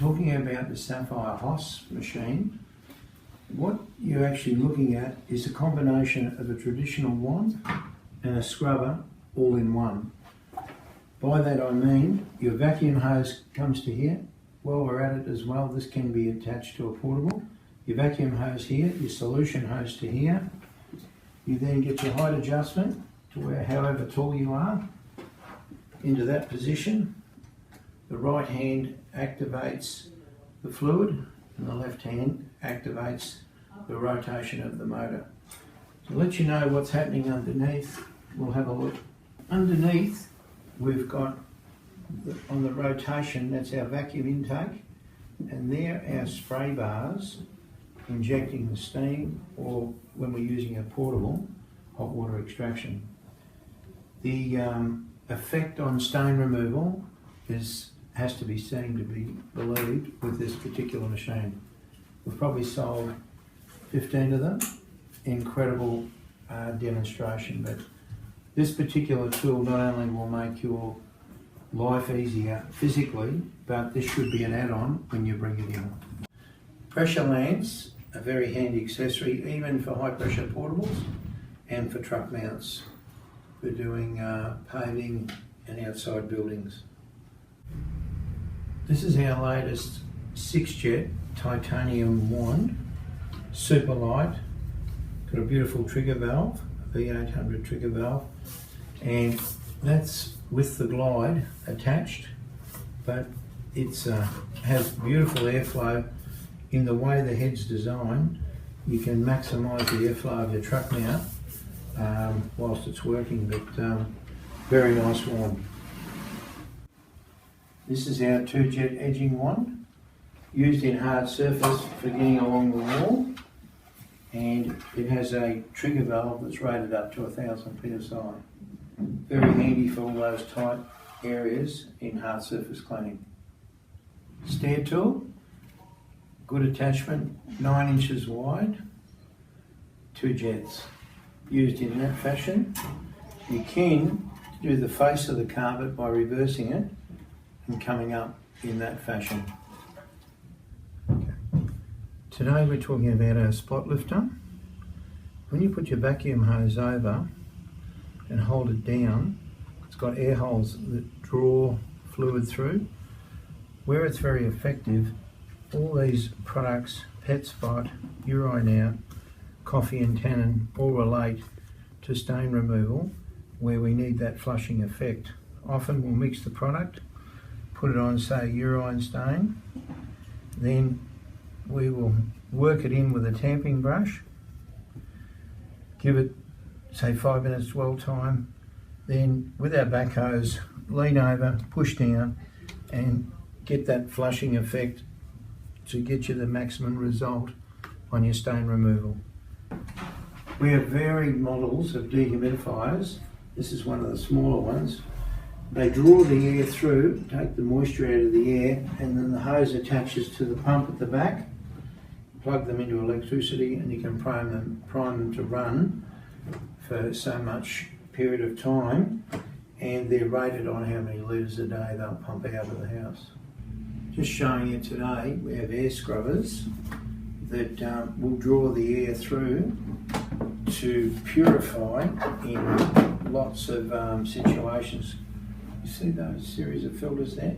talking about the Sapphire Haas machine. What you're actually looking at is a combination of a traditional wand and a scrubber all in one. By that I mean your vacuum hose comes to here. While we're at it as well, this can be attached to a portable. Your vacuum hose here, your solution hose to here. You then get your height adjustment to where however tall you are into that position. The right hand activates the fluid and the left hand activates the rotation of the motor. To let you know what's happening underneath, we'll have a look. Underneath we've got on the rotation, that's our vacuum intake, and there our spray bars injecting the steam, or when we're using a portable, hot water extraction. The effect on stain removal has to be seen to be believed with this particular machine. We've probably sold 15 of them. Incredible demonstration, but this particular tool not only will make your life easier physically, but this should be an add-on when you bring it in. Pressure lamps, a very handy accessory even for high pressure portables and for truck mounts for doing paving and outside buildings. This is our latest 6-jet titanium wand, super light, got a beautiful trigger valve, a V800 trigger valve, and that's with the glide attached, but it has beautiful airflow. In the way the head's designed, you can maximise the airflow of your truck mount whilst it's working, but very nice wand. This is our 2-jet edging wand, used in hard surface for getting along the wall, and it has a trigger valve that's rated up to 1000 psi. Very handy for all those tight areas in hard surface cleaning. Stair tool, good attachment, 9 inches wide, 2 jets. Used in that fashion. You can do the face of the carpet by reversing it and coming up in that fashion. Okay. Today we're talking about our spot lifter. When you put your vacuum hose over and hold it down, it's got air holes that draw fluid through. Where it's very effective, all these products, Pet Spot, Urine Out, Coffee and Tannin, all relate to stain removal where we need that flushing effect. Often we'll mix the product, put it on say urine stain, then we will work it in with a tamping brush, give it say 5 minutes dwell time, then with our back hose lean over, push down and get that flushing effect to get you the maximum result on your stain removal. We have varied models of dehumidifiers. This is one of the smaller ones. They draw the air through, take the moisture out of the air, and then the hose attaches to the pump at the back. Plug them into electricity and you can prime them to run for so much period of time, and they're rated on how many litres a day they'll pump out of the house. Just showing you today, we have air scrubbers that will draw the air through to purify in lots of situations. You see those series of filters there?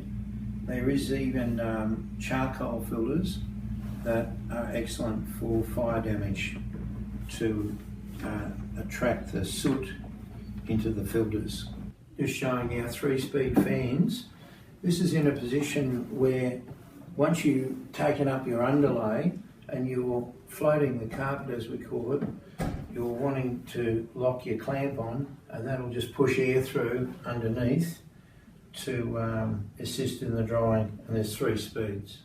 There is even charcoal filters that are excellent for fire damage to attract the soot into the filters. Just showing our 3-speed fans. This is in a position where once you've taken up your underlay and you're floating the carpet as we call it, you're wanting to lock your clamp on, and that'll just push air through underneath to assist in the drying, and there's 3 speeds.